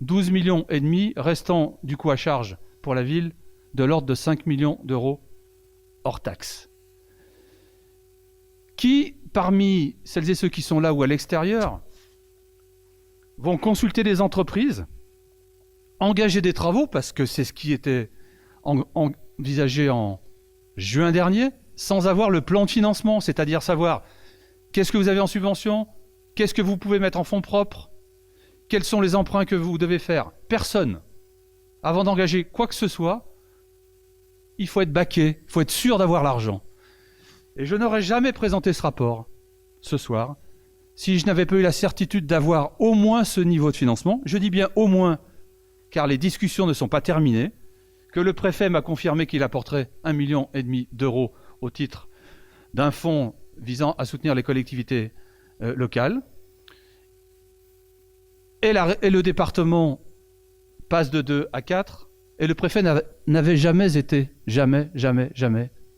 12 millions et demi restant du coût à charge pour la ville de l'ordre de 5 millions d'euros hors taxes. Qui, parmi celles et ceux qui sont là ou à l'extérieur, vont consulter des entreprises, engager des travaux, parce que c'est ce qui était envisagé en juin dernier, sans avoir le plan de financement, c'est-à-dire savoir qu'est-ce que vous avez en subvention, qu'est-ce que vous pouvez mettre en fonds propres, quels sont les emprunts que vous devez faire. Personne. Avant d'engager quoi que ce soit, il faut être baqué, il faut être sûr d'avoir l'argent. Et je n'aurais jamais présenté ce rapport ce soir si je n'avais pas eu la certitude d'avoir au moins ce niveau de financement. Je dis bien au moins, car les discussions ne sont pas terminées, que le préfet m'a confirmé qu'il apporterait 1,5 million d'euros au titre d'un fonds visant à soutenir les collectivités locales. Et le département passe de 2 à 4, et le préfet n'avait jamais été, jamais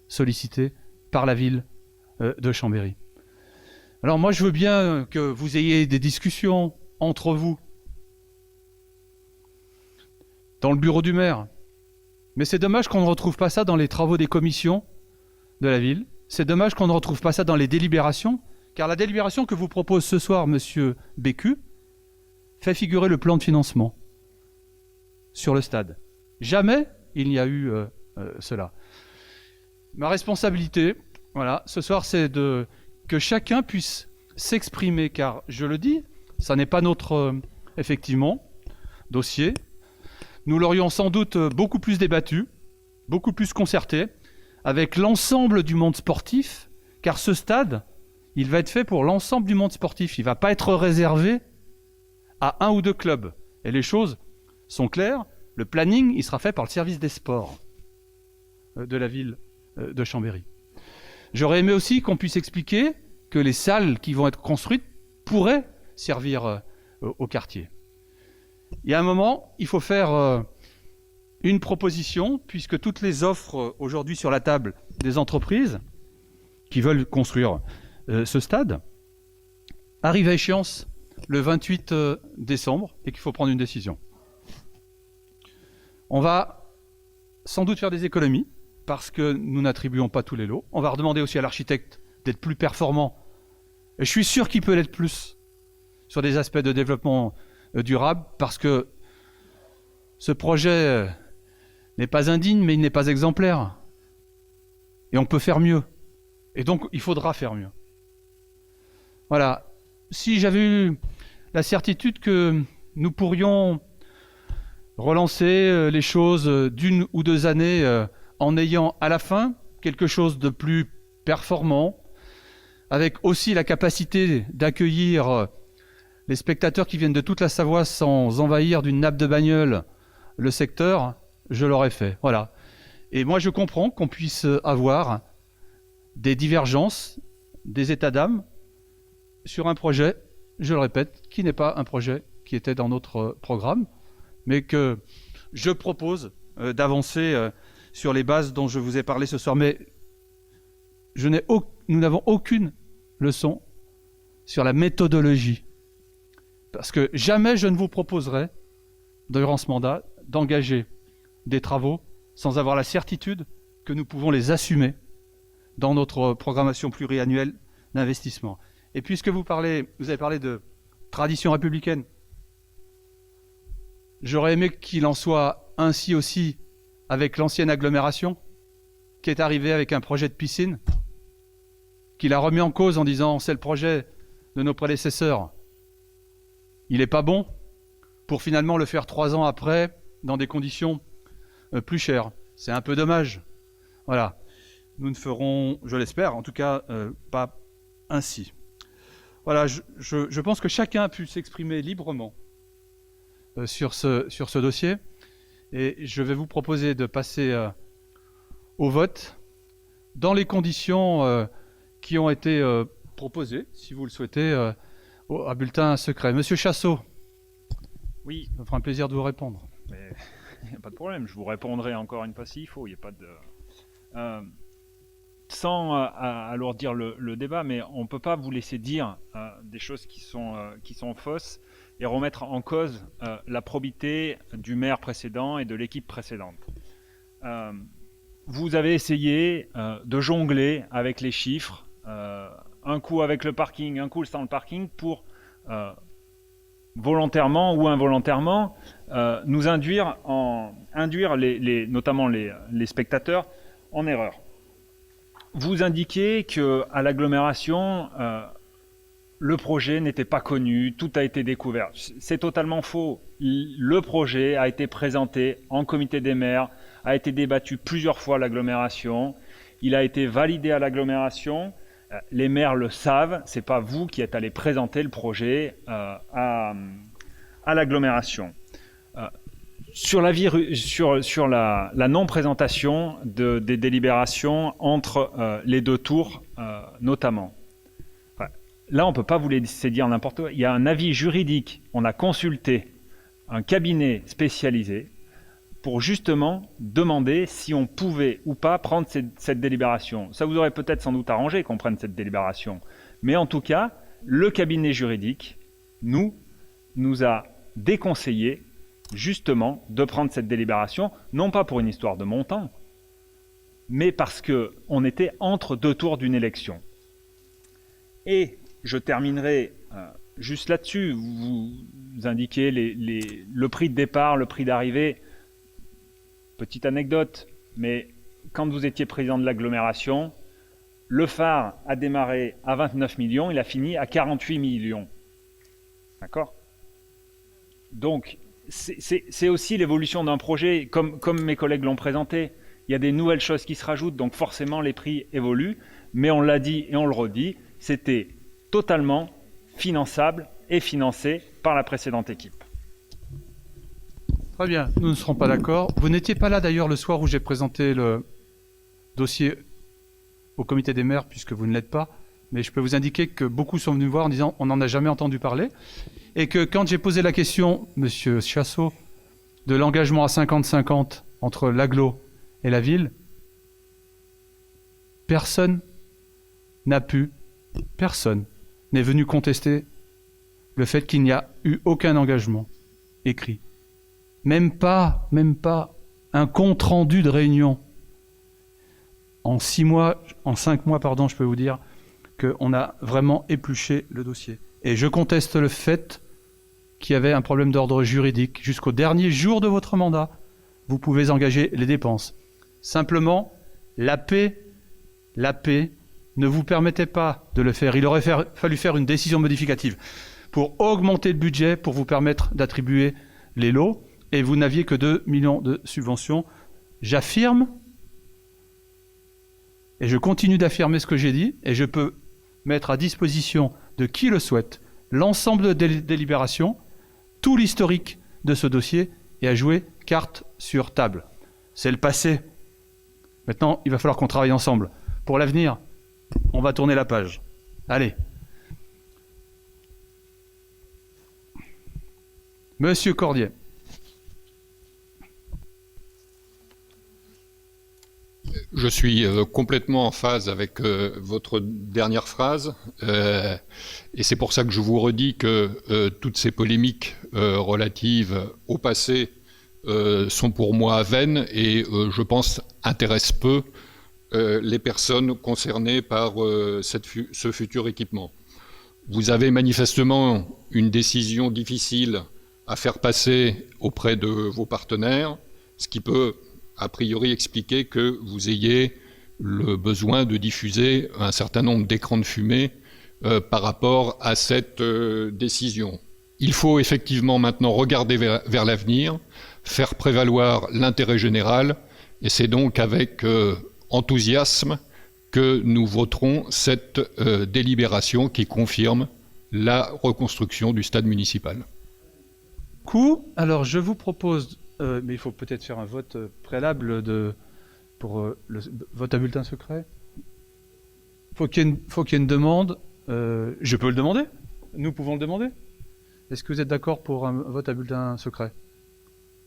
sollicité par la ville de Chambéry. Alors moi, je veux bien que vous ayez des discussions entre vous, dans le bureau du maire, mais c'est dommage qu'on ne retrouve pas ça dans les travaux des commissions de la ville, c'est dommage qu'on ne retrouve pas ça dans les délibérations, car la délibération que vous propose ce soir, monsieur Bécu, fait figurer le plan de financement sur le stade. Jamais il n'y a eu cela. Ma responsabilité, voilà, ce soir, c'est que chacun puisse s'exprimer, car je le dis, ça n'est pas notre, effectivement, dossier. Nous l'aurions sans doute beaucoup plus débattu, beaucoup plus concerté, avec l'ensemble du monde sportif, car ce stade, il va être fait pour l'ensemble du monde sportif. Il ne va pas être réservé à un ou deux clubs. Et les choses sont claires. Le planning, il sera fait par le service des sports de la ville de Chambéry. J'aurais aimé aussi qu'on puisse expliquer que les salles qui vont être construites pourraient servir au quartier. Il y a un moment, il faut faire une proposition, puisque toutes les offres aujourd'hui sur la table des entreprises qui veulent construire ce stade arrivent à échéance le 28 décembre et qu'il faut prendre une décision. On va sans doute faire des économies parce que nous n'attribuons pas tous les lots. On va redemander aussi à l'architecte d'être plus performant. Et je suis sûr qu'il peut l'être plus sur des aspects de développement durable parce que ce projet n'est pas indigne, mais il n'est pas exemplaire. Et on peut faire mieux. Et donc, il faudra faire mieux. Voilà. Si j'avais eu la certitude que nous pourrions relancer les choses d'1 ou 2 années en ayant à la fin quelque chose de plus performant, avec aussi la capacité d'accueillir les spectateurs qui viennent de toute la Savoie sans envahir d'une nappe de bagnole le secteur, je l'aurais fait. Voilà. Et moi, je comprends qu'on puisse avoir des divergences, des états d'âme sur un projet, je le répète, qui n'est pas un projet qui était dans notre programme, mais que je propose d'avancer sur les bases dont je vous ai parlé ce soir. Mais nous n'avons aucune leçon sur la méthodologie. Parce que jamais je ne vous proposerai, durant ce mandat, d'engager des travaux sans avoir la certitude que nous pouvons les assumer dans notre programmation pluriannuelle d'investissement. Et puisque vous avez parlé de tradition républicaine, j'aurais aimé qu'il en soit ainsi aussi avec l'ancienne agglomération, qui est arrivée avec un projet de piscine, qu'il a remis en cause en disant c'est le projet de nos prédécesseurs. Il n'est pas bon pour finalement le faire 3 ans après dans des conditions plus chères. C'est un peu dommage. Voilà. Nous ne ferons, je l'espère, en tout cas, pas ainsi. Voilà, je pense que chacun a pu s'exprimer librement sur ce dossier. Et je vais vous proposer de passer au vote dans les conditions qui ont été proposées, si vous le souhaitez, à bulletin secret. Monsieur Chassot, oui, ça me fera un plaisir de vous répondre. Il n'y a pas de problème, je vous répondrai encore une fois s'il faut, il n'y a pas de... sans alourdir le débat, mais on ne peut pas vous laisser dire des choses qui sont fausses et remettre en cause la probité du maire précédent et de l'équipe précédente. Vous avez essayé de jongler avec les chiffres, un coup avec le parking, un coup sans le parking, pour volontairement ou involontairement nous induire notamment les spectateurs en erreur. Vous indiquez qu'à l'agglomération, le projet n'était pas connu, tout a été découvert. C'est totalement faux. Le projet a été présenté en comité des maires, a été débattu plusieurs fois à l'agglomération, il a été validé à l'agglomération, les maires le savent, c'est pas vous qui êtes allé présenter le projet à l'agglomération. Sur la non-présentation des délibérations entre les 2 tours, notamment. Là, on ne peut pas vous laisser dire n'importe quoi. Il y a un avis juridique. On a consulté un cabinet spécialisé pour justement demander si on pouvait ou pas prendre cette délibération. Ça vous aurait peut-être sans doute arrangé qu'on prenne cette délibération. Mais en tout cas, le cabinet juridique nous a déconseillé justement de prendre cette délibération, non pas pour une histoire de montant, mais parce qu'on était entre 2 tours d'une élection. Et je terminerai juste là-dessus. Vous indiquez le prix de départ, le prix d'arrivée. Petite anecdote, mais quand vous étiez président de l'agglomération, le phare a démarré à 29 millions, il a fini à 48 millions. D'accord ? Donc, c'est aussi l'évolution d'un projet, comme mes collègues l'ont présenté. Il y a des nouvelles choses qui se rajoutent, donc forcément les prix évoluent. Mais on l'a dit et on le redit, c'était totalement finançable et financé par la précédente équipe. Très bien, nous ne serons pas d'accord. Vous n'étiez pas là d'ailleurs le soir où j'ai présenté le dossier au comité des maires, puisque vous ne l'êtes pas, mais je peux vous indiquer que beaucoup sont venus me voir en disant on n'en a jamais entendu parler, et que quand j'ai posé la question, Monsieur Chassot, de l'engagement à 50-50 entre l'agglo et la ville, personne n'est venu contester le fait qu'il n'y a eu aucun engagement écrit. Même pas un compte-rendu de réunion. En 5 mois, je peux vous dire qu'on a vraiment épluché le dossier. Et je conteste le fait qu'il y avait un problème d'ordre juridique. Jusqu'au dernier jour de votre mandat, vous pouvez engager les dépenses. Simplement, la paix ne vous permettait pas de le faire. Il aurait fallu faire une décision modificative pour augmenter le budget, pour vous permettre d'attribuer les lots, et vous n'aviez que 2 millions de subventions. J'affirme, et je continue d'affirmer ce que j'ai dit, et je peux mettre à disposition de qui le souhaite l'ensemble de délibérations, tout l'historique de ce dossier, et à jouer carte sur table. C'est le passé. Maintenant, il va falloir qu'on travaille ensemble. Pour l'avenir, on va tourner la page. Allez. Monsieur Cordier. Je suis complètement en phase avec votre dernière phrase, et c'est pour ça que je vous redis que toutes ces polémiques relatives au passé sont pour moi vaines et je pense intéressent peu les personnes concernées par ce futur équipement. Vous avez manifestement une décision difficile à faire passer auprès de vos partenaires, ce qui peut a priori expliquer que vous ayez le besoin de diffuser un certain nombre d'écrans de fumée par rapport à cette décision. Il faut effectivement maintenant regarder vers l'avenir, faire prévaloir l'intérêt général, et c'est donc avec enthousiasme que nous voterons cette délibération qui confirme la reconstruction du stade municipal. Alors je vous propose, mais il faut peut-être faire un vote préalable pour le vote à bulletin secret. Faut qu'il y ait une demande. Je peux le demander. Nous pouvons le demander. Est-ce que vous êtes d'accord pour un vote à bulletin secret?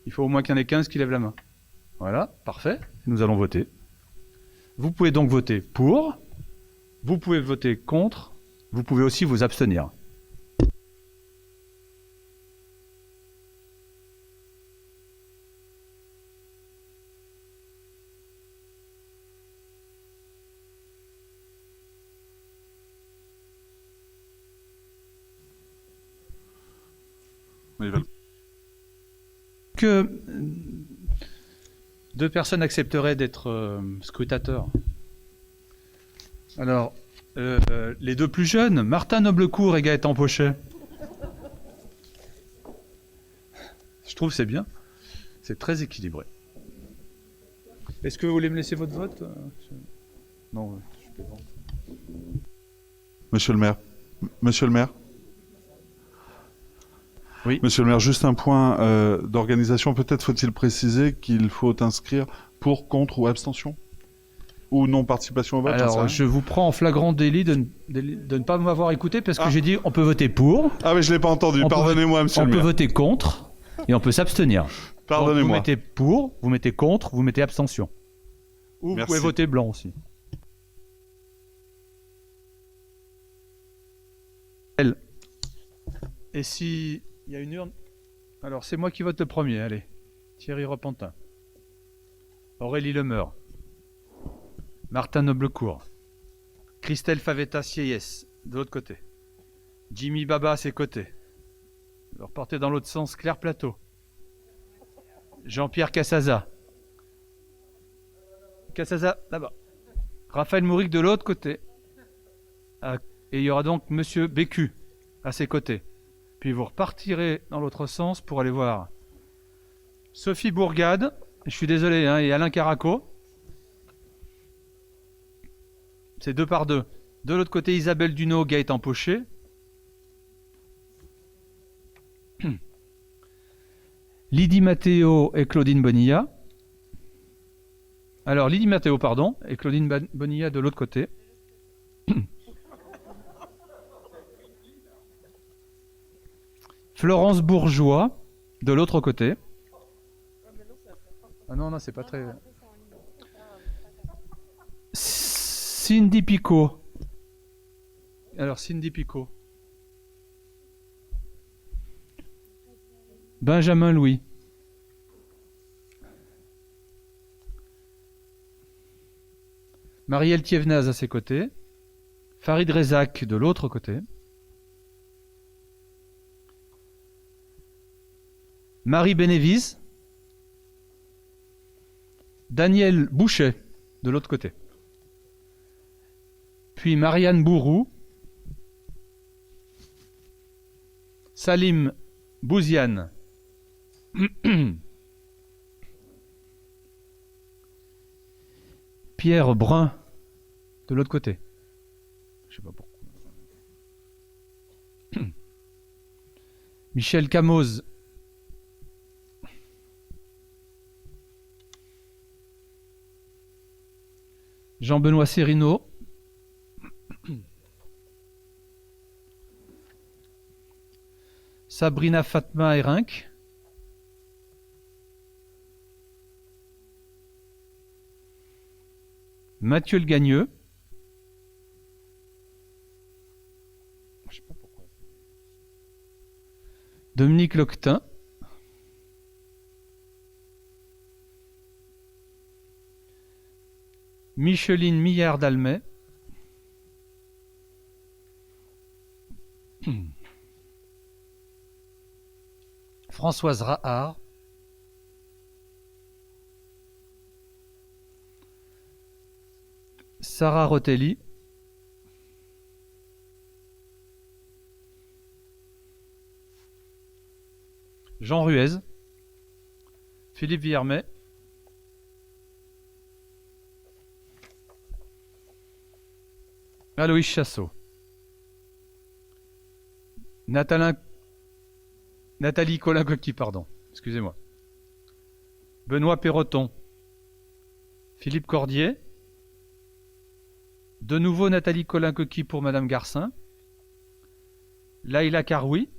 Il faut au moins qu'il y en ait 15 qui lèvent la main. Voilà, parfait. Nous allons voter. Vous pouvez donc voter pour. Vous pouvez voter contre. Vous pouvez aussi vous abstenir. Que 2 personnes accepteraient d'être scrutateurs. Alors, les 2 plus jeunes, Martin Noblecourt et Gaëtan Pochet. Je trouve que c'est bien. C'est très équilibré. Est-ce que vous voulez me laisser votre vote? Non, je plaisante. Monsieur le maire. Oui. Monsieur le maire, juste un point d'organisation. Peut-être faut-il préciser qu'il faut inscrire pour, contre ou abstention? Ou non-participation au vote? Alors, je vous prends en flagrant délit de ne pas m'avoir écouté parce que j'ai dit on peut voter pour. Ah mais je ne l'ai pas entendu, pardonnez-moi monsieur le maire. On peut voter contre et on peut s'abstenir. Pardonnez-moi. Vous mettez pour, vous mettez contre, vous mettez abstention. Ou Merci. vous pouvez voter blanc aussi. Et si il y a une urne... Alors c'est moi qui vote le premier, allez. Thierry Repentin. Aurélie Lemeur. Martin Noblecourt. Christelle Favetta-Sieyès, de l'autre côté. Jimmy Baba à ses côtés. Alors partez dans l'autre sens, Claire Plateau. Jean-Pierre Cassaza. Cassaza, là-bas. Raphaël Mouric de l'autre côté. Et il y aura donc Monsieur Bécu à ses côtés. Puis vous repartirez dans l'autre sens pour aller voir Sophie Bourgade, je suis désolé, hein, et Alain Caraco. C'est 2 par 2. De l'autre côté, Isabelle Duneau, Gaëtan Pochet. Lydie Matteo et Claudine Bonilla. Alors, Lydie Mathéo, pardon, et Claudine Bonilla de l'autre côté. Florence Bourgeois de l'autre côté. Ah non, non, c'est pas très... Cindy Picot. Alors, Cindy Picot. Benjamin Louis. Marielle Thiévenaz à ses côtés. Farid Rezak de l'autre côté. Marie Bénévise. Daniel Boucher de l'autre côté. Puis Marianne Bourou. Salim Bouziane. Pierre Brun de l'autre côté. Je sais pas pourquoi. Michel Camoz. Jean-Benoît Serino. Sabrina Fatma Erinck. Mathieu Le Gagneux. Je sais pas pourquoi. Dominique Loctin. Micheline Millard-Dalmet. Françoise Rahard. Sarah Rotelli. Jean Ruez. Philippe Villermet. Aloïs Chassot. Nathalie Colin-Coqui, pardon. Excusez-moi. Benoît Perroton. Philippe Cordier. De nouveau Nathalie Colin-Coqui pour Madame Garcin. Laïla Karoui.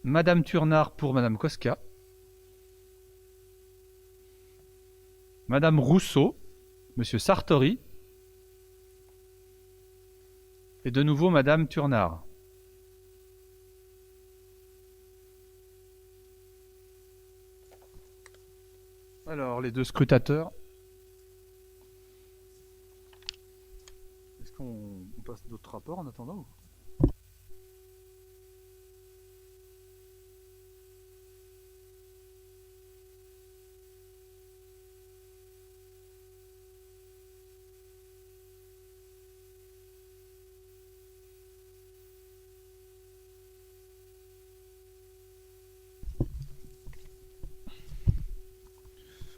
Madame Turnard pour Madame Koska. Madame Rousseau. Monsieur Sartori. Et de nouveau Madame Turnard. Alors, les deux scrutateurs. Est-ce qu'on passe d'autres rapports en attendant ?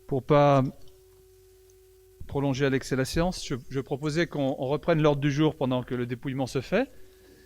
Pour pas prolonger à l'excès la séance, je proposais qu'on reprenne l'ordre du jour pendant que le dépouillement se fait.